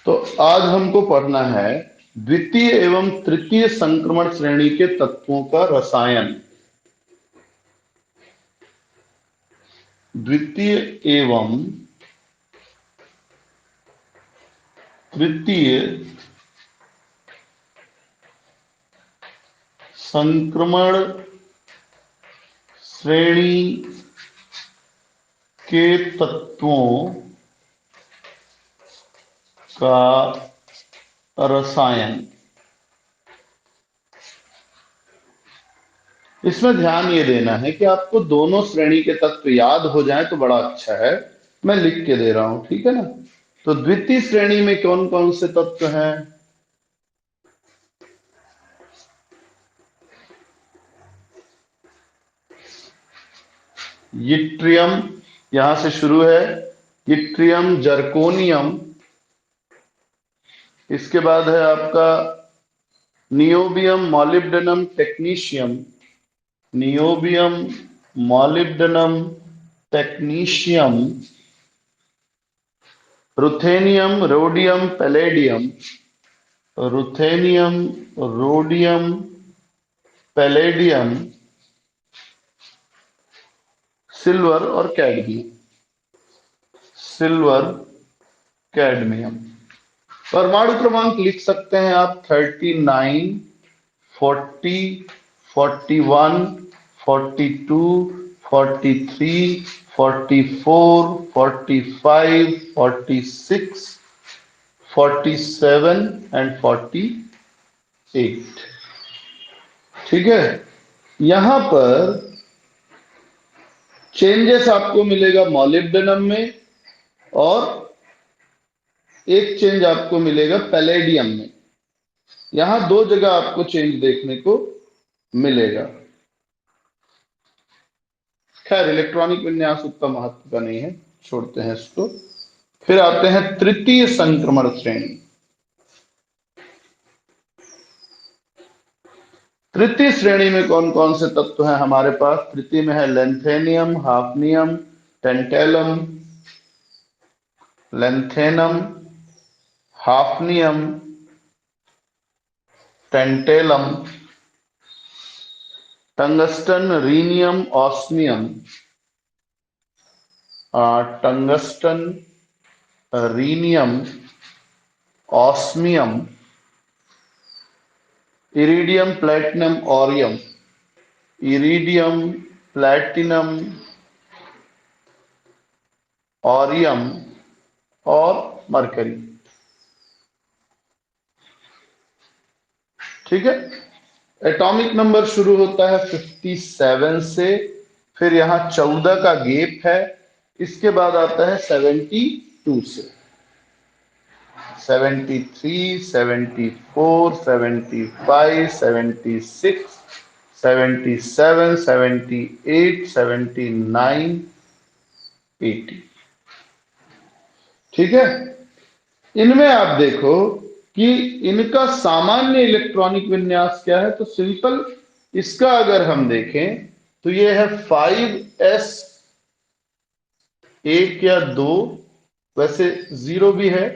तो आज हमको पढ़ना है द्वितीय एवं तृतीय संक्रमण श्रेणी के तत्वों का रसायन। द्वितीय एवं तृतीय संक्रमण श्रेणी के तत्वों का रसायन। इसमें ध्यान ये देना है कि आपको दोनों श्रेणी के तत्व याद हो जाएं तो बड़ा अच्छा है। मैं लिख के दे रहा हूं, ठीक है ना। तो द्वितीय श्रेणी में कौन कौन से तत्व हैं? यट्रियम, यहां से शुरू है, यट्रियम, जर्कोनियम। इसके बाद है आपका niobium, molybdenum, technetium. Niobium, molybdenum, technetium, ruthenium, rhodium, palladium. Ruthenium, rhodium, palladium, silver और कैडमियम। Silver, cadmium. परमाणु क्रमांक लिख सकते हैं आप 39, 40, 41, 42, 43, 44, 45, 46, 47 एंड 48। ठीक है। यहां पर चेंजेस आपको मिलेगा मॉलिब्डेनम में, और एक चेंज आपको मिलेगा पैलेडियम में। यहां दो जगह आपको चेंज देखने को मिलेगा। खैर, इलेक्ट्रॉनिक विन्यास उतना महत्व का नहीं है, छोड़ते हैं इसको। फिर आते हैं तृतीय संक्रमण श्रेणी। तृतीय श्रेणी में कौन कौन से तत्व हैं हमारे पास? तृतीय में है lanthanum, hafnium, tantalum. Lanthanum, hafnium, tantalum, tungsten, rhenium, osmium. Tungsten, rhenium, osmium, iridium, platinum, aureum. Iridium, platinum, aureum और मरकरी। ठीक है। एटॉमिक नंबर शुरू होता है 57 से, फिर यहां 14 का गैप है। इसके बाद आता है 72 से। 73, 74, 75, 76, 77, 78, 79, 80। ठीक है। इनमें आप देखो कि इनका सामान्य इलेक्ट्रॉनिक विन्यास क्या है। तो सिंपल इसका अगर हम देखें तो ये है 5s 1 या 2, वैसे 0 भी है,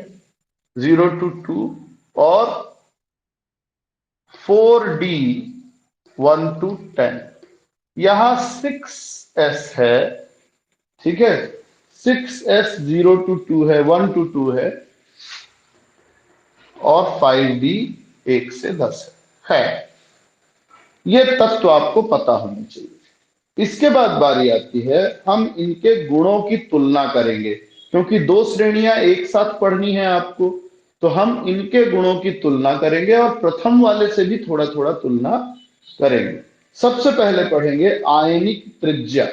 0 to 2, और 4d 1 to 10। यहां 6s है, ठीक है। 6s 0 to 2 है, 1 to 2 है, और 5d 1 से 10 है। ये तत्व आपको पता होना चाहिए। इसके बाद बारी आती है, हम इनके गुणों की तुलना करेंगे, क्योंकि दो श्रेणियां एक साथ पढ़नी है आपको। तो हम इनके गुणों की तुलना करेंगे और प्रथम वाले से भी थोड़ा थोड़ा तुलना करेंगे। सबसे पहले पढ़ेंगे आयनिक त्रिज्या।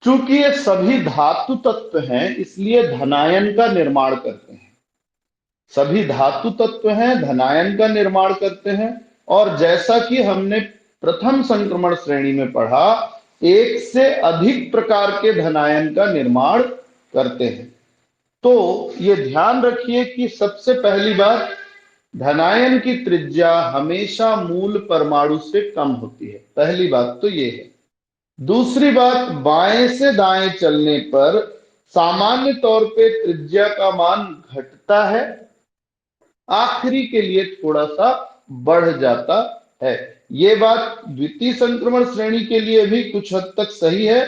चूंकि ये सभी धातु तत्व हैं, इसलिए धनायन का निर्माण करते हैं। सभी धातु तत्व हैं, धनायन का निर्माण करते हैं। और जैसा कि हमने प्रथम संक्रमण श्रेणी में पढ़ा, एक से अधिक प्रकार के धनायन का निर्माण करते हैं। तो ये ध्यान रखिए कि सबसे पहली बात, धनायन की त्रिज्या हमेशा मूल परमाणु से कम होती है। पहली बात तो ये है। दूसरी बात, बाएं से दाएं चलने पर सामान्य तौर पे त्रिज्या का मान घटता है, आखिरी के लिए थोड़ा सा बढ़ जाता है। ये बात द्वितीय संक्रमण श्रेणी के लिए भी कुछ हद तक सही है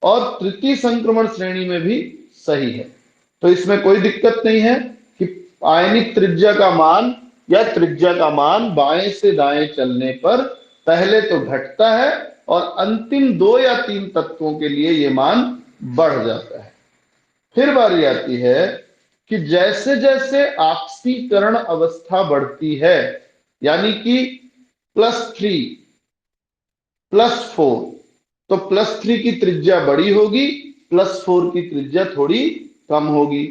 और तृतीय संक्रमण श्रेणी में भी सही है। तो इसमें कोई दिक्कत नहीं है कि आयनिक त्रिज्या का मान या त्रिज्या का मान बाएं से दाएं चलने पर पहले तो घटता है और अंतिम 2 या 3 तत्वों के लिए ये मान बढ़ जाता है। फिर बारी आती है कि जैसे जैसे ऑक्सीकरण अवस्था बढ़ती है, यानी कि +3 +4, तो +3 की त्रिज्या बड़ी होगी, +4 की त्रिज्या थोड़ी कम होगी।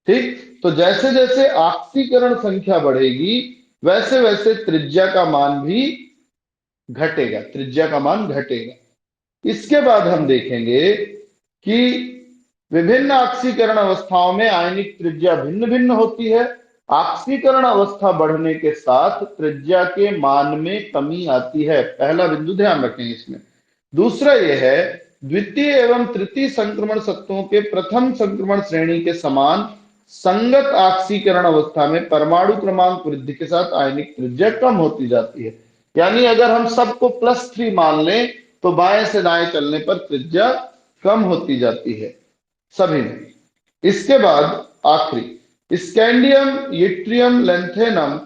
ठीक, तो जैसे जैसे ऑक्सीकरण संख्या बढ़ेगी वैसे वैसे त्रिज्या का मान भी घटेगा, त्रिज्या का मान घटेगा। इसके बाद हम देखेंगे कि विभिन्न ऑक्सीकरण अवस्थाओं में आयनिक त्रिज्या भिन्न भिन्न होती है। ऑक्सीकरण अवस्था बढ़ने के साथ त्रिज्या के मान में कमी आती है, पहला बिंदु ध्यान रखें इसमें। दूसरा यह है, द्वितीय एवं तृतीय संक्रमण सत्वों के प्रथम संक्रमण श्रेणी के समान संगत ऑक्सीकरण अवस्था में परमाणु क्रमांक वृद्धि के साथ आयनिक त्रिज्या कम होती जाती है। यानी अगर हम सबको +3 मान लें तो बाएं से दाएं चलने पर त्रिज्या कम होती जाती है सभी में। इसके बाद आखिरी स्कैंडियम, यट्रियम, लेंथेनम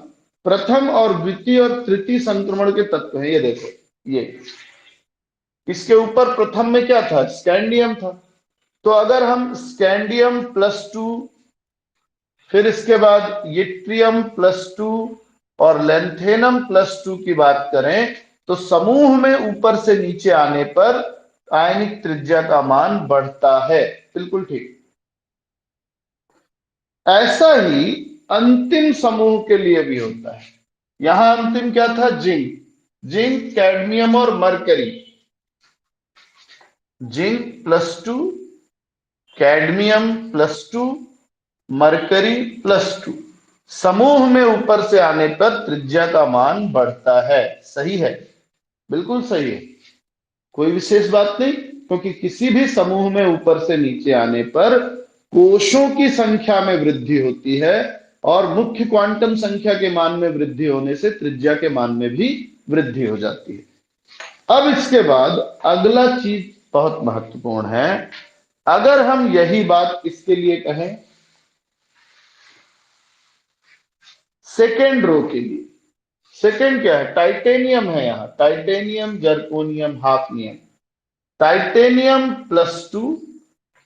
प्रथम और द्वितीय और तृतीय संक्रमण के तत्व हैं। ये देखो, ये इसके ऊपर प्रथम में क्या था, स्कैंडियम था। तो अगर हम स्कैंडियम +2, फिर इसके बाद यट्रियम +2 और लेंथेनम +2 की बात करें तो समूह में ऊपर से नीचे आने पर आयनिक त्रिज्या का मान बढ़ता है। बिल्कुल ठीक। ऐसा ही अंतिम समूह के लिए भी होता है। यहां अंतिम क्या था, जिंक, जिंक, कैडमियम और मरकरी। जिंक +2, कैडमियम +2, मरकरी +2, समूह में ऊपर से आने पर त्रिज्या का मान बढ़ता है। सही है, बिल्कुल सही है, कोई विशेष बात नहीं, क्योंकि किसी भी समूह में ऊपर से नीचे आने पर कोशों की संख्या में वृद्धि होती है और मुख्य क्वांटम संख्या के मान में वृद्धि होने से त्रिज्या के मान में भी वृद्धि हो जाती है। अब इसके बाद अगला चीज बहुत महत्वपूर्ण है। अगर हम यही बात इसके लिए कहें सेकेंड रो के लिए, सेकेंड क्या है, टाइटेनियम है, यहां titanium, zirconium, hafnium. Titanium +2,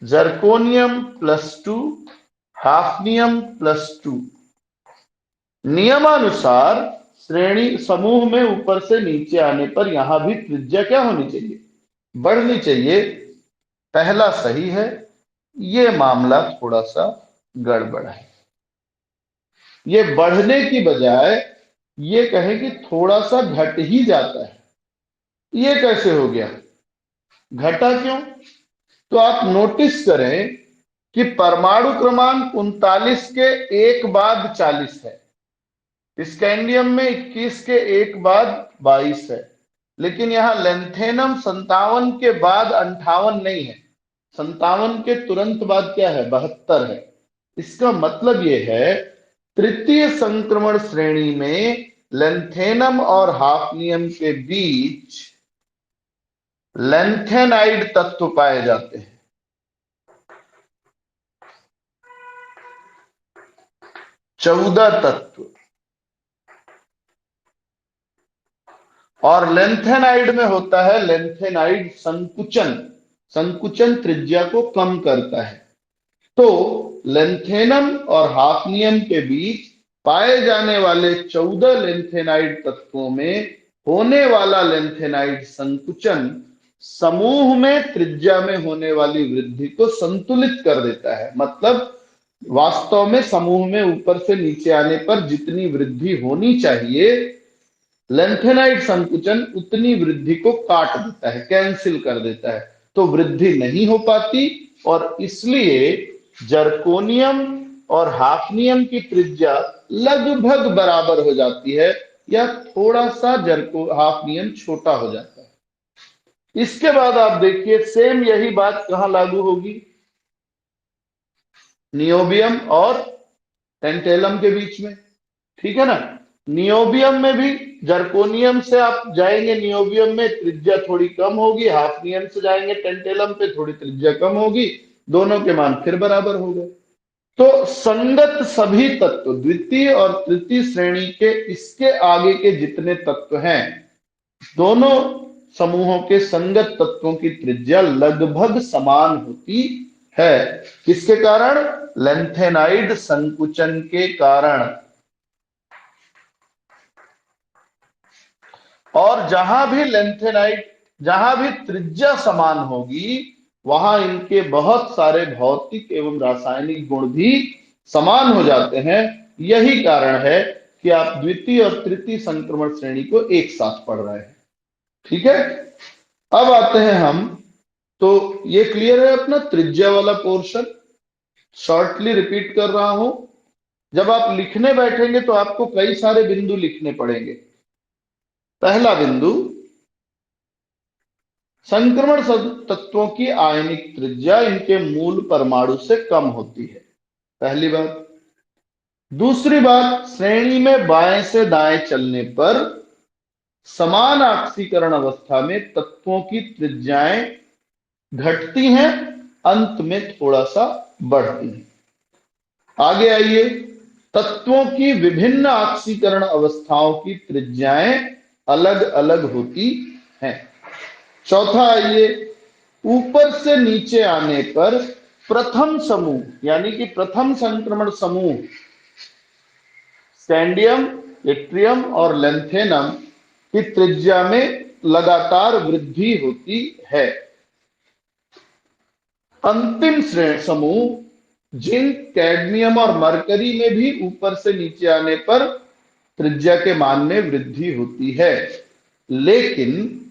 zirconium +2, hafnium +2। नियमानुसार श्रेणी समूह में ऊपर से नीचे आने पर यहां भी त्रिज्या क्या होनी चाहिए, बढ़नी चाहिए। पहला सही है, ये मामला थोड़ा सा गड़बड़ है। ये बढ़ने की बजाय ये कहें कि थोड़ा सा घट ही जाता है। ये कैसे हो गया, घटा क्यों? तो आप नोटिस करें कि परमाणु क्रमांक 39 के एक बाद 40 है, स्कैंडियम में 21 के एक बाद 22 है, लेकिन यहां लेंथेनम 57 के बाद 58 नहीं है, 57 के तुरंत बाद क्या है, 72 है। इसका मतलब यह है तृतीय संक्रमण श्रेणी में लेंथेनम और हाफनियम के बीच लेंथेनाइड तत्व पाए जाते हैं। 14 तत्व, और लेंथेनाइड में होता है लेंथेनाइड संकुचन, संकुचन त्रिज्या को कम करता है। तो लेंथेनम और हाफनियम के बीच पाए जाने वाले 14 लेंथेनाइड तत्वों में होने वाला लेंथेनाइड संकुचन समूह में त्रिज्या में होने वाली वृद्धि को संतुलित कर देता है। मतलब वास्तव में समूह में ऊपर से नीचे आने पर जितनी वृद्धि होनी चाहिए, लेंथेनाइड संकुचन उतनी वृद्धि को काट देता है, कैंसिल कर देता है, तो वृद्धि नहीं हो पाती और इसलिए जर्कोनियम और हाफनियम की त्रिज्या लगभग बराबर हो जाती है या थोड़ा सा जर्को हाफनियम छोटा हो जाता है। इसके बाद आप देखिए सेम यही बात कहां लागू होगी, नियोबियम और टेंटेलम के बीच में, ठीक है ना। नियोबियम में भी जर्कोनियम से आप जाएंगे, नियोबियम में त्रिज्या थोड़ी कम होगी, हाफनियम से जाएंगे टेंटेलम पे थोड़ी त्रिज्या कम होगी, दोनों के मान फिर बराबर हो गए। तो संगत सभी तत्व द्वितीय और तृतीय श्रेणी के इसके आगे के जितने तत्व हैं, दोनों समूहों के संगत तत्वों की त्रिज्या लगभग समान होती है। किसके कारण? लेंथेनाइड संकुचन के कारण। और जहां भी त्रिज्या समान होगी वहां इनके बहुत सारे भौतिक एवं रासायनिक गुण भी समान हो जाते हैं। यही कारण है कि आप द्वितीय और तृतीय संक्रमण श्रेणी को एक साथ पढ़ रहे हैं, ठीक है। अब आते हैं हम, तो ये क्लियर है अपना त्रिज्या वाला पोर्शन, शॉर्टली रिपीट कर रहा हूं। जब आप लिखने बैठेंगे तो आपको कई सारे बिंदु लिखने पड़ेंगे। पहला बिंदु, संक्रमण तत्वों की आयनिक त्रिज्या इनके मूल परमाणु से कम होती है, पहली बात। दूसरी बात, श्रेणी में बाएं से दाएं चलने पर समान ऑक्सीकरण अवस्था में तत्वों की त्रिज्याएं घटती हैं, अंत में थोड़ा सा बढ़ती हैं। आगे आइए, तत्वों की विभिन्न ऑक्सीकरण अवस्थाओं की त्रिज्याएं अलग अलग होती हैं। चौथा आइए, ऊपर से नीचे आने पर प्रथम समूह यानी कि प्रथम संक्रमण समूह स्कैंडियम, इट्रियम और लेंथेनम की त्रिज्या में लगातार वृद्धि होती है। अंतिम श्रेणी समूह जिंक, कैडमियम और मरकरी में भी ऊपर से नीचे आने पर त्रिज्या के मान में वृद्धि होती है, लेकिन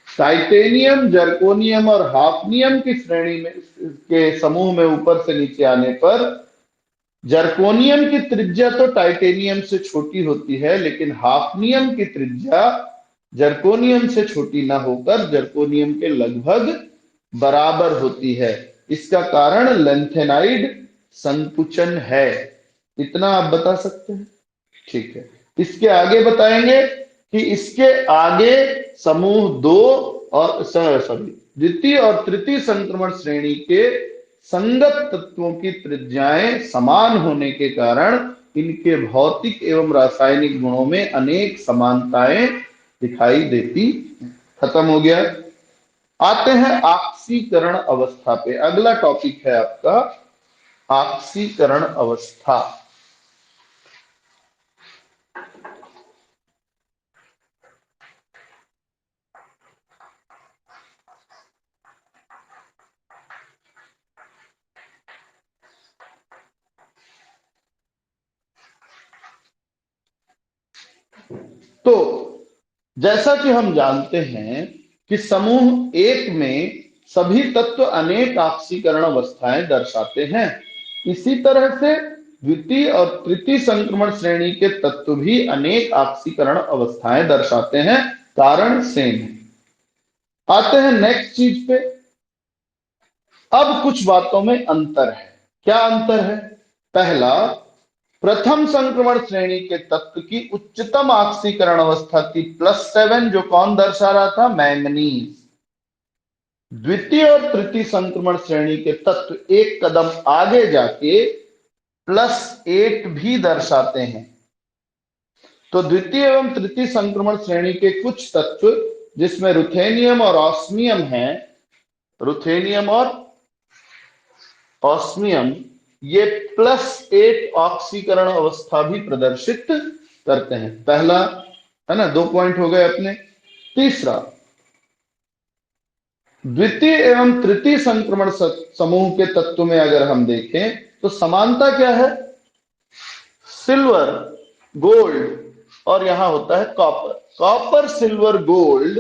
टाइटेनियम, जर्कोनियम और हाफनियम की श्रेणी में के समूह में ऊपर से नीचे आने पर जर्कोनियम की त्रिज्या तो टाइटेनियम से छोटी होती है, लेकिन हाफनियम की त्रिज्या जर्कोनियम से छोटी ना होकर जर्कोनियम के लगभग बराबर होती है। इसका कारण लेंथेनाइड संकुचन है। इतना आप बता सकते हैं, ठीक है। इसके आगे बताएंगे कि इसके आगे समूह दो और सॉरी द्वितीय और तृतीय संक्रमण श्रेणी के संगत तत्वों की त्रिज्याएं समान होने के कारण इनके भौतिक एवं रासायनिक गुणों में अनेक समानताएं दिखाई देती। खत्म हो गया। आते हैं ऑक्सीकरण अवस्था पे। अगला टॉपिक है आपका ऑक्सीकरण अवस्था। तो जैसा कि हम जानते हैं कि समूह एक में सभी तत्व अनेक ऑक्सीकरण अवस्थाएं दर्शाते हैं, इसी तरह से द्वितीय और तृतीय संक्रमण श्रेणी के तत्व भी अनेक ऑक्सीकरण अवस्थाएं दर्शाते हैं, कारण सेम है। आते हैं नेक्स्ट चीज पे। अब कुछ बातों में अंतर है। क्या अंतर है? पहला, प्रथम संक्रमण श्रेणी के तत्व की उच्चतम ऑक्सीकरण अवस्था थी +7, जो कौन दर्शा रहा था? मैंगनीज। द्वितीय और तृतीय संक्रमण श्रेणी के तत्व एक कदम आगे जाके +8 भी दर्शाते हैं। तो द्वितीय एवं तृतीय संक्रमण श्रेणी के कुछ तत्व जिसमें रुथेनियम और ऑस्मियम है, रुथेनियम और ऑस्मियम, ये +8 ऑक्सीकरण अवस्था भी प्रदर्शित करते हैं। पहला है ना, 2 पॉइंट हो गए अपने। तीसरा, द्वितीय एवं तृतीय संक्रमण समूह के तत्व में अगर हम देखें तो समानता क्या है? सिल्वर, गोल्ड और यहां होता है कॉपर। कॉपर, सिल्वर, गोल्ड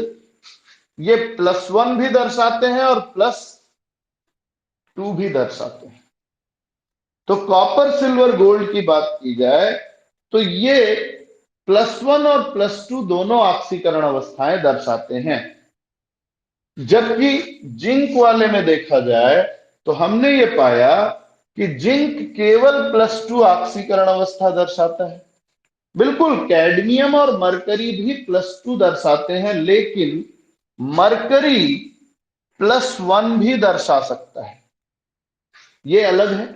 ये +1 भी दर्शाते हैं और +2 भी दर्शाते हैं। तो कॉपर, सिल्वर, गोल्ड की बात की जाए तो ये +1 और +2 दोनों ऑक्सीकरण अवस्थाएं दर्शाते हैं। जबकि जिंक वाले में देखा जाए तो हमने ये पाया कि जिंक केवल +2 ऑक्सीकरण अवस्था दर्शाता है। बिल्कुल कैडमियम और मरकरी भी +2 दर्शाते हैं, लेकिन मरकरी +1 भी दर्शा सकता है, ये अलग है।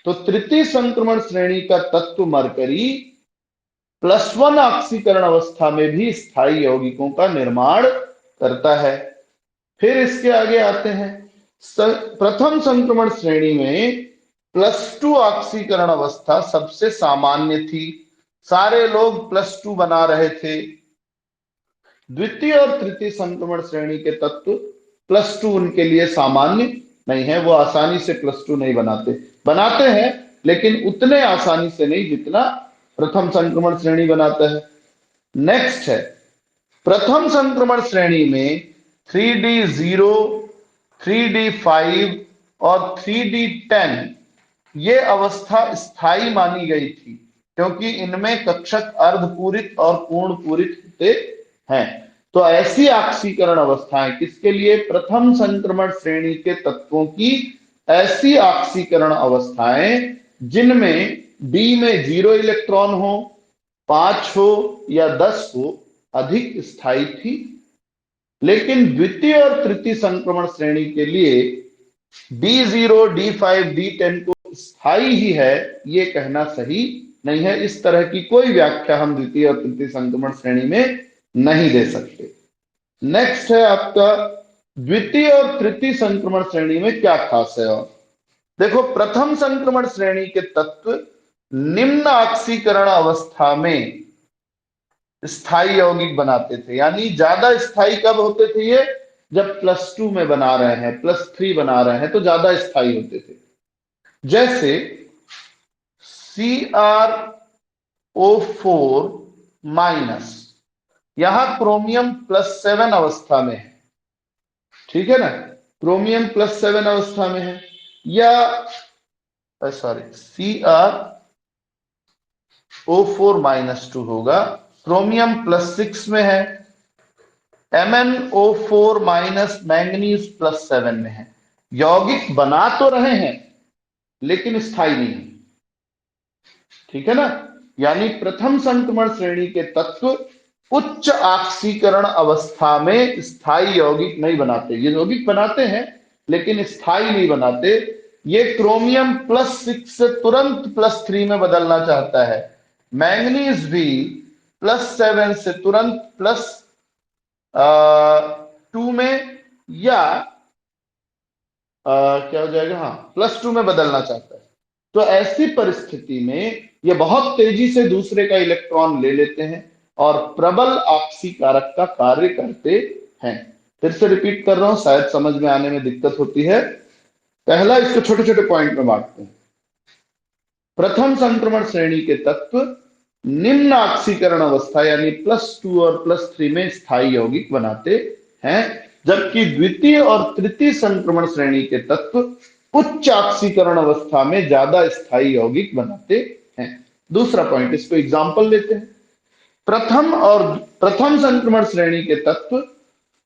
तो तृतीय संक्रमण श्रेणी का तत्व मरकरी +1 ऑक्सीकरण अवस्था में भी स्थायी यौगिकों का निर्माण करता है। फिर इसके आगे आते हैं, प्रथम संक्रमण श्रेणी में +2 ऑक्सीकरण अवस्था सबसे सामान्य थी, सारे लोग +2 बना रहे थे। द्वितीय और तृतीय संक्रमण श्रेणी के तत्व +2 उनके लिए सामान्य नहीं है, वो आसानी से +2 नहीं बनाते हैं, लेकिन उतने आसानी से नहीं जितना प्रथम संक्रमण श्रेणी बनाता है। नेक्स्ट है, प्रथम संक्रमण श्रेणी में 3D0, 3D5 और 3D10 ये अवस्था स्थायी मानी गई थी, क्योंकि इनमें कक्षक अर्धपूरित और पूर्ण पूरित होते हैं। तो ऐसी ऑक्सीकरण अवस्थाएं किसके लिए? प्रथम संक्रमण श्रेणी के तत्वों की ऐसी ऑक्सीकरण अवस्थाएं जिनमें D में 0 इलेक्ट्रॉन हो, 5 हो या 10 हो, अधिक स्थायी थी। लेकिन द्वितीय और तृतीय संक्रमण श्रेणी के लिए D0, D5, D10 को स्थायी ही है ये कहना सही नहीं है। इस तरह की कोई व्याख्या हम द्वितीय और तृतीय संक्रमण श्रेणी में नहीं दे सकते। नेक्स्ट है आपका, द्वितीय और तृतीय संक्रमण श्रेणी में क्या खास है? और देखो, प्रथम संक्रमण श्रेणी के तत्व निम्न ऑक्सीकरण अवस्था में स्थायी यौगिक बनाते थे। यानी ज्यादा स्थायी कब होते थे ये? जब +2 में बना रहे हैं, +3 बना रहे हैं, तो ज्यादा स्थायी होते थे। जैसे CrO4-, यहां क्रोमियम +7 अवस्था में है, ठीक है ना, क्रोमियम +7 अवस्था में है। या सॉरी, CrO4-2 होगा, क्रोमियम +6 में है। MnO4- मैंगनीज +7 में है। यौगिक बना तो रहे हैं लेकिन स्थायी नहीं है, ठीक है ना। यानी प्रथम संक्रमण श्रेणी के तत्व उच्च ऑक्सीकरण अवस्था में स्थायी यौगिक नहीं बनाते। ये यौगिक बनाते हैं लेकिन स्थायी नहीं बनाते। ये क्रोमियम +6 से तुरंत +3 में बदलना चाहता है। मैंगनीज भी +7 से तुरंत +2 में, या क्या हो जाएगा, हाँ, +2 में बदलना चाहता है। तो ऐसी परिस्थिति में ये बहुत तेजी से दूसरे का इलेक्ट्रॉन ले लेते हैं और प्रबल ऑक्सीकारक का कार्य करते हैं। फिर से रिपीट कर रहा हूं, शायद समझ में आने में दिक्कत होती है। पहला, इसको छोटे छोटे पॉइंट में बांटते हैं। प्रथम संक्रमण श्रेणी के तत्व निम्न ऑक्सीकरण अवस्था यानी +2 और +3 में स्थायी यौगिक बनाते हैं, जबकि द्वितीय और तृतीय संक्रमण श्रेणी के तत्व उच्च ऑक्सीकरण अवस्था में ज्यादा स्थायी यौगिक बनाते हैं। दूसरा पॉइंट, इसको एग्जांपल लेते हैं। प्रथम संक्रमण श्रेणी के तत्व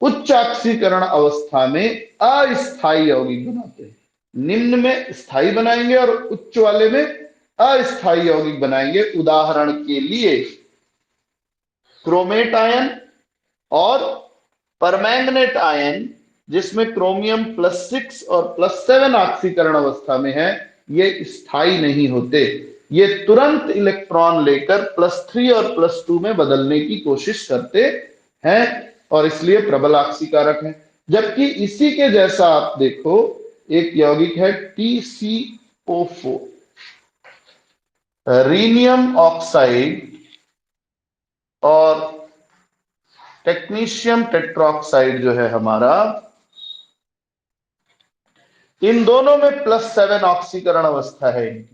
उच्च ऑक्सीकरण अवस्था में अस्थायी यौगिक बनाते हैं। निम्न में स्थायी बनाएंगे और उच्च वाले में अस्थायी यौगिक बनाएंगे। उदाहरण के लिए क्रोमेट आयन और परमैंगनेट आयन, जिसमें क्रोमियम +6 और +7 ऑक्सीकरण अवस्था में है, ये स्थायी नहीं होते। ये तुरंत इलेक्ट्रॉन लेकर +3 और +2 में बदलने की कोशिश करते हैं और इसलिए प्रबल ऑक्सीकारक है। जबकि इसी के जैसा आप देखो, एक यौगिक है TCO4, रीनियम ऑक्साइड और टेक्नीशियम टेट्रोक्साइड जो है हमारा, इन दोनों में +7 ऑक्सीकरण अवस्था है इनकी।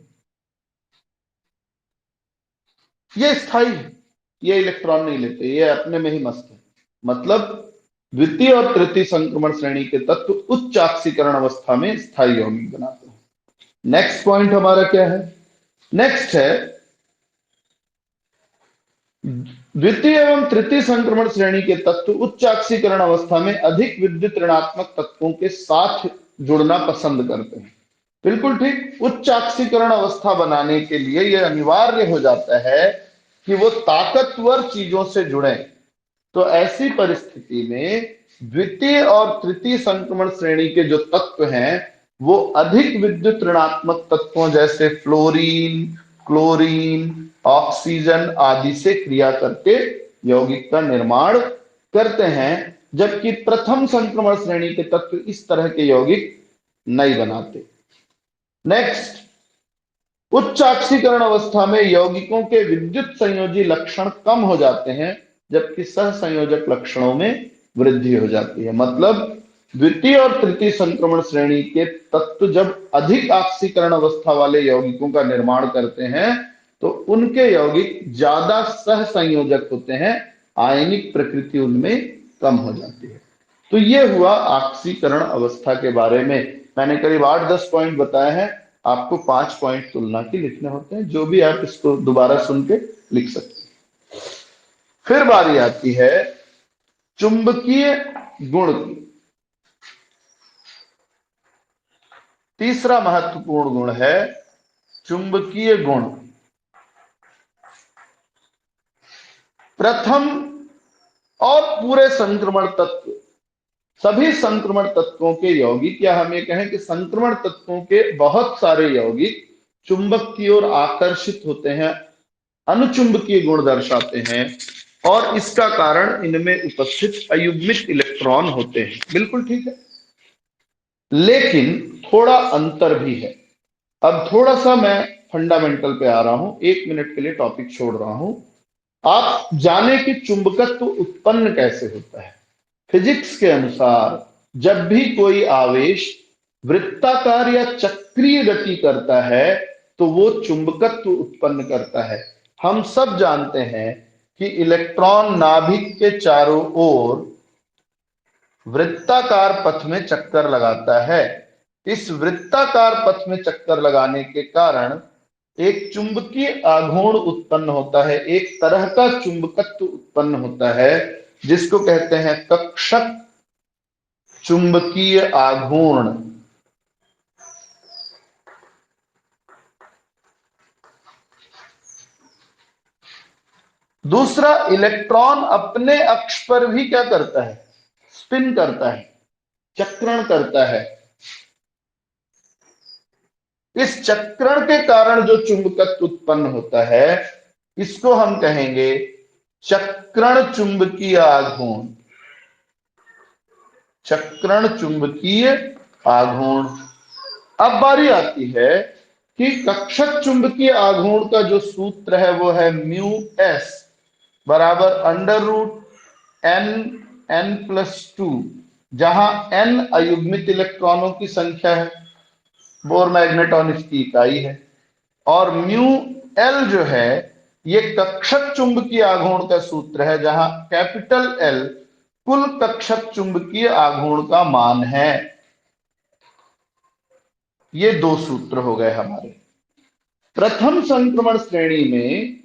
ये स्थायी है, ये इलेक्ट्रॉन नहीं लेते, ये अपने में ही मस्त है। मतलब द्वितीय और तृतीय संक्रमण श्रेणी के तत्व उच्च ऑक्सीकरण अवस्था में स्थायी यौगिक बनाते हैं। नेक्स्ट पॉइंट हमारा क्या है? नेक्स्ट है द्वितीय एवं तृतीय संक्रमण श्रेणी के तत्व उच्च ऑक्सीकरण अवस्था में अधिक विद्युत ऋणात्मक तत्वों के साथ जुड़ना पसंद करते हैं। बिल्कुल ठीक। उच्च ऑक्सीकरण अवस्था बनाने के लिए यह अनिवार्य हो जाता है कि वो ताकतवर चीजों से जुड़े। तो ऐसी परिस्थिति में द्वितीय और तृतीय संक्रमण श्रेणी के जो तत्व हैं वो अधिक विद्युत ऋणात्मक तत्वों जैसे फ्लोरीन, क्लोरीन, ऑक्सीजन आदि से क्रिया करके यौगिक का निर्माण करते हैं, जबकि प्रथम संक्रमण श्रेणी के तत्व इस तरह के यौगिक नहीं बनाते। नेक्स्ट, उच्च ऑक्सीकरण अवस्था में यौगिकों के विद्युत संयोजी लक्षण कम हो जाते हैं, जबकि सहसंयोजक लक्षणों में वृद्धि हो जाती है। मतलब द्वितीय और तृतीय संक्रमण श्रेणी के तत्व जब अधिक ऑक्सीकरण अवस्था वाले यौगिकों का निर्माण करते हैं तो उनके यौगिक ज्यादा सहसंयोजक होते हैं, आयनिक प्रकृति उनमें कम हो जाती है। तो ये हुआ ऑक्सीकरण अवस्था के बारे में। मैंने करीब 8-10 पॉइंट बताए हैं, आपको 5 पॉइंट तुलना की लिखने होते हैं, जो भी आप इसको दोबारा सुन के लिख सकते हैं। फिर बारी आती है चुंबकीय गुण की। तीसरा महत्वपूर्ण गुण है चुंबकीय गुण। प्रथम और पूरे संक्रमण तत्व, सभी संक्रमण तत्वों के यौगिक, या हम ये कहें कि संक्रमण तत्वों के बहुत सारे यौगिक चुंबक की ओर आकर्षित होते हैं, अनुचुंबकीय गुण दर्शाते हैं, और इसका कारण इनमें उपस्थित अयुग्मित इलेक्ट्रॉन होते हैं। बिल्कुल ठीक है, लेकिन थोड़ा अंतर भी है। अब थोड़ा सा मैं फंडामेंटल पे आ रहा हूं, 1 मिनट के लिए टॉपिक छोड़ रहा हूं। आप जाने कि चुंबकत्व उत्पन्न कैसे होता है। फिजिक्स के अनुसार जब भी कोई आवेश वृत्ताकार या चक्रीय गति करता है तो वो चुंबकत्व उत्पन्न करता है। हम सब जानते हैं कि इलेक्ट्रॉन नाभिक के चारों ओर वृत्ताकार पथ में चक्कर लगाता है। इस वृत्ताकार पथ में चक्कर लगाने के कारण एक चुंबकीय आघूर्ण उत्पन्न होता है, एक तरह का चुंबकत्व उत्पन्न होता है जिसको कहते हैं कक्षक चुंबकीय आघूर्ण। दूसरा, इलेक्ट्रॉन अपने अक्ष पर भी क्या करता है, स्पिन करता है, चक्रण करता है। इस चक्रण के कारण जो चुंबकत्व उत्पन्न होता है इसको हम कहेंगे चक्रण चुंबकीय आघूर्ण। चक्रण चुंबकीय आघूर्ण। अब बारी आती है कि कक्षक चुंबकीय आघूर्ण का जो सूत्र है वो है म्यू एस बराबर √n+2, जहां n अयुग्मित इलेक्ट्रॉनों की संख्या है, बोर मैग्नेटॉन इसकी इकाई है, और म्यू एल जो है ये कक्षक चुंबकीय आघूर्ण का सूत्र है, जहां कैपिटल एल कुल कक्षक चुंबकीय आघूर्ण का मान है। ये 2 सूत्र हो गए हमारे। प्रथम संक्रमण श्रेणी में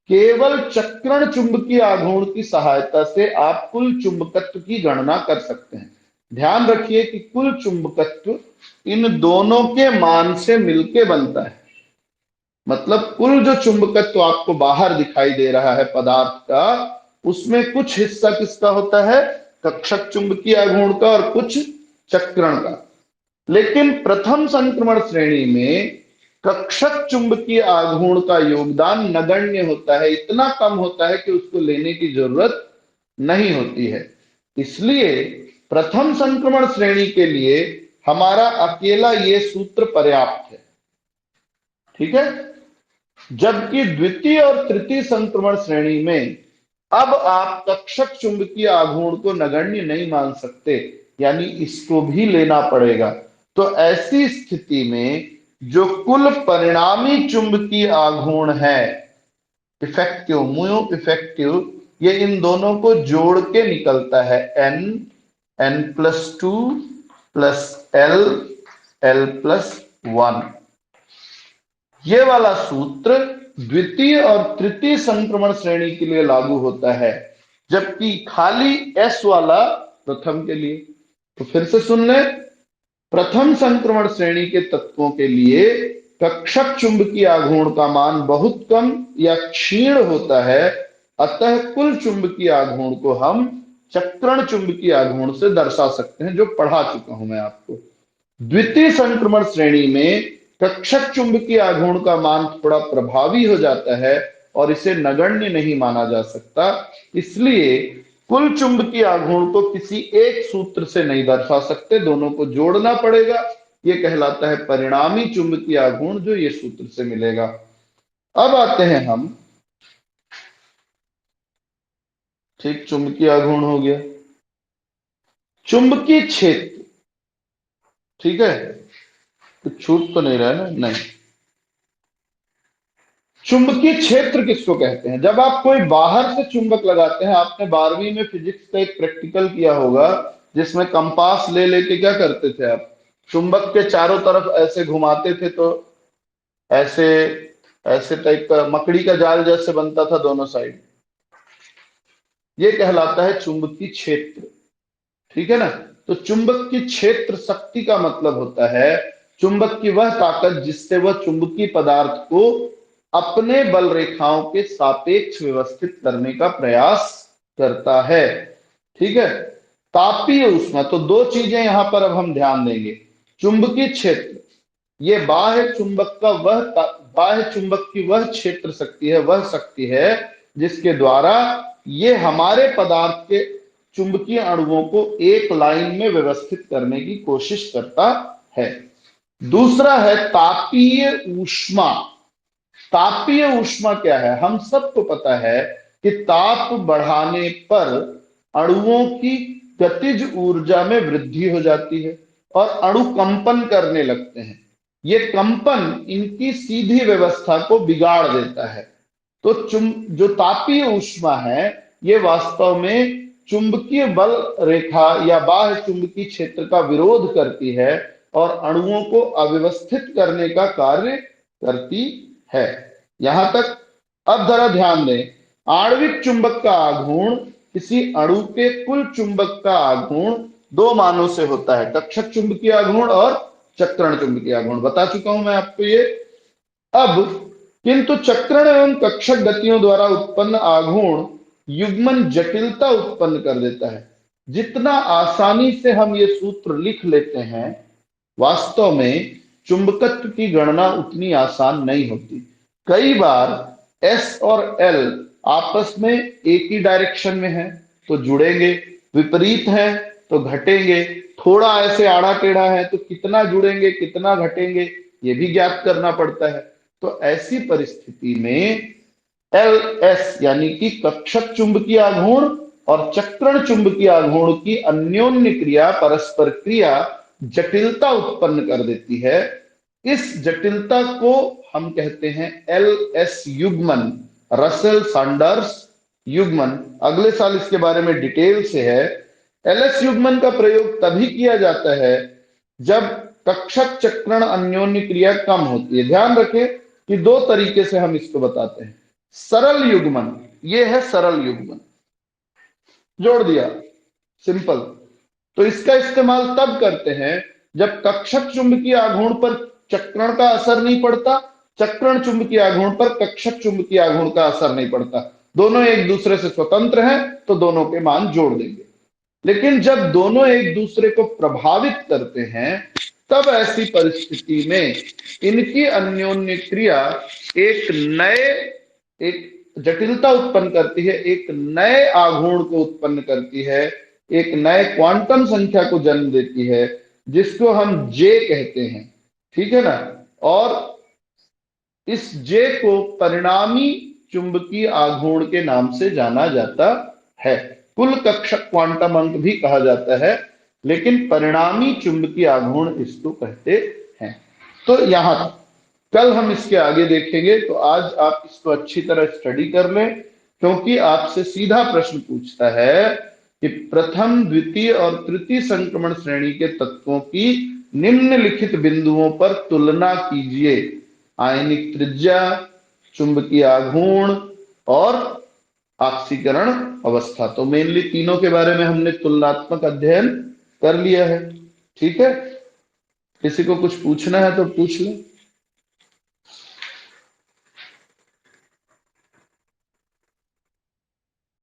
केवल चक्रण चुंबकीय आघूर्ण की सहायता से आप कुल चुंबकत्व की गणना कर सकते हैं। ध्यान रखिए कि कुल चुंबकत्व इन दोनों के मान से मिलके बनता है। मतलब कुल जो चुंबकत्व आपको बाहर दिखाई दे रहा है पदार्थ का, उसमें कुछ हिस्सा किसका होता है, कक्षक चुंबकीय आघूर्ण का, और कुछ चक्रण का। लेकिन प्रथम संक्रमण श्रेणी में कक्षक चुंबकीय आघूर्ण का योगदान नगण्य होता है, इतना कम होता है कि उसको लेने की जरूरत नहीं होती है। इसलिए प्रथम संक्रमण श्रेणी के लिए हमारा अकेला ये सूत्र पर्याप्त है। ठीक है। जबकि द्वितीय और तृतीय संक्रमण श्रेणी में अब आप कक्षक चुंबकीय आघूर्ण को नगण्य नहीं मान सकते, यानी इसको भी लेना पड़ेगा। तो ऐसी स्थिति में जो कुल परिणामी चुंबकीय आघूर्ण है, इफेक्टिव म्यू इफेक्टिव, ये इन दोनों को जोड़ के निकलता है n+2 प्लस l+1। ये वाला सूत्र द्वितीय और तृतीय संक्रमण श्रेणी के लिए लागू होता है, जबकि खाली एस वाला प्रथम के लिए। तो फिर से सुन ले, प्रथम संक्रमण श्रेणी के तत्वों के लिए कक्षक चुंबकीय आघूर्ण का मान बहुत कम या क्षीण होता है, अतः कुल चुंबकीय आघूर्ण को हम चक्रण चुंबकीय आघूर्ण से दर्शा सकते हैं, जो पढ़ा चुका हूं मैं आपको। द्वितीय संक्रमण श्रेणी में कक्षक चुंबकीय आघूर्ण का मान थोड़ा प्रभावी हो जाता है और इसे नगण्य नहीं माना जा सकता, इसलिए कुल चुंबकीय आघूर्ण को किसी एक सूत्र से नहीं दर्शा सकते, दोनों को जोड़ना पड़ेगा। यह कहलाता है परिणामी चुंबकीय आघूर्ण, जो ये सूत्र से मिलेगा। अब आते हैं हम, ठीक, चुंबकीय आघूर्ण हो गया। चुंबकीय क्षेत्र, ठीक है, तो छूट तो नहीं रहा है ना? नहीं। चुंबकीय क्षेत्र किसको कहते हैं? जब आप कोई बाहर से चुंबक लगाते हैं, आपने 12वीं में फिजिक्स का एक प्रैक्टिकल किया होगा, जिसमें कंपास ले लेके क्या करते थे आप, चुंबक के चारों तरफ ऐसे घुमाते थे, तो ऐसे ऐसे टाइप का मकड़ी का जाल जैसे बनता था दोनों साइड। ये कहलाता है चुंबकीय क्षेत्र, ठीक है ना? तो चुंबक की क्षेत्र शक्ति का मतलब होता है चुंबक की वह ताकत जिससे वह चुंबकीय पदार्थ को अपने बल रेखाओं के सापेक्ष व्यवस्थित करने का प्रयास करता है, ठीक है। तापीय ऊष्मा, तो दो चीजें यहां पर अब हम ध्यान देंगे। चुंबकीय क्षेत्र, ये बाह्य चुंबक का वह बाह्य चुंबक की वह क्षेत्र शक्ति है, वह शक्ति है जिसके द्वारा ये हमारे पदार्थ के चुंबकीय अणुओं को एक लाइन में व्यवस्थित करने की कोशिश करता है। दूसरा है तापीय ऊष्मा। तापीय ऊष्मा क्या है? हम सबको पता है कि ताप बढ़ाने पर अणुओं की गतिज ऊर्जा में वृद्धि हो जाती है और अणु कंपन करने लगते हैं। ये कंपन इनकी सीधी व्यवस्था को बिगाड़ देता है। तो जो तापीय ऊष्मा है, ये वास्तव में चुंबकीय बल रेखा या बाह्य चुंबकीय क्षेत्र का विरोध करती है और अणुओं को अव्यवस्थित करने का कार्य करती है। यहां तक। अब जरा ध्यान दें, आणविक चुंबक का आघूर्ण किसी अणु के कुल चुंबक का आघूर्ण दो मानों से होता है, कक्षक चुंबकीय आघूर्ण और चक्रण चुंबकीय आघूर्ण। बता चुका हूं मैं आपको ये। अब किंतु चक्रण एवं कक्षक गतियों द्वारा उत्पन्न आघूर्ण युग्मन जटिलता उत्पन्न कर देता है। जितना आसानी से हम ये सूत्र लिख लेते हैं, वास्तव में चुंबकत्व की गणना उतनी आसान नहीं होती। कई बार एस और एल आपस में एक ही डायरेक्शन में है तो जुड़ेंगे, विपरीत है तो घटेंगे, थोड़ा ऐसे आड़ा टेढ़ा है तो कितना जुड़ेंगे कितना घटेंगे ये भी ज्ञात करना पड़ता है। तो ऐसी परिस्थिति में एल एस यानी कि कक्षक चुंबकीय आघूर्ण और चक्रण चुंबकीय आघूर्ण की अन्योन्य क्रिया, परस्पर क्रिया जटिलता उत्पन्न कर देती है। इस जटिलता को हम कहते हैं एल एस युग्मन, रसेल सैंडर्स युग्मन। अगले साल इसके बारे में डिटेल से है। एल एस युग्मन का प्रयोग तभी किया जाता है जब कक्षक चक्रण अन्योन्य क्रिया कम होती है। ध्यान रखें कि दो तरीके से हम इसको बताते हैं। सरल युग्मन, ये है सरल युग्मन, जोड़ दिया, सिंपल। तो इसका इस्तेमाल तब करते हैं जब कक्षक चुंबकीय आघूर्ण पर चक्रण का असर नहीं पड़ता, चक्रण चुंबकीय आघूर्ण पर कक्षक चुंबकीय आघूर्ण का असर नहीं पड़ता, दोनों एक दूसरे से स्वतंत्र हैं, तो दोनों के मान जोड़ देंगे। लेकिन जब दोनों एक दूसरे को प्रभावित करते हैं, तब ऐसी परिस्थिति में इनकी अन्योन्य क्रिया एक जटिलता उत्पन्न करती है, एक नए आघूर्ण को उत्पन्न करती है, एक नए क्वांटम संख्या को जन्म देती है, जिसको हम जे कहते हैं, ठीक है ना। और इस जे को परिणामी चुंबकीय आघूर्ण के नाम से जाना जाता है। कुल कक्षक क्वांटम अंक भी कहा जाता है, लेकिन परिणामी चुंबकीय आघूर्ण इसको कहते हैं। तो यहां तक, कल हम इसके आगे देखेंगे। तो आज आप इसको अच्छी तरह स्टडी कर लें, क्योंकि आपसे सीधा प्रश्न पूछता है कि प्रथम, द्वितीय और तृतीय संक्रमण श्रेणी के तत्वों की निम्नलिखित बिंदुओं पर तुलना कीजिए। आयनिक त्रिज्या, चुंबकीय आघूर्ण और ऑक्सीकरण अवस्था। तो मेनली तीनों के बारे में हमने तुलनात्मक अध्ययन कर लिया है। ठीक है, किसी को कुछ पूछना है तो पूछ ले।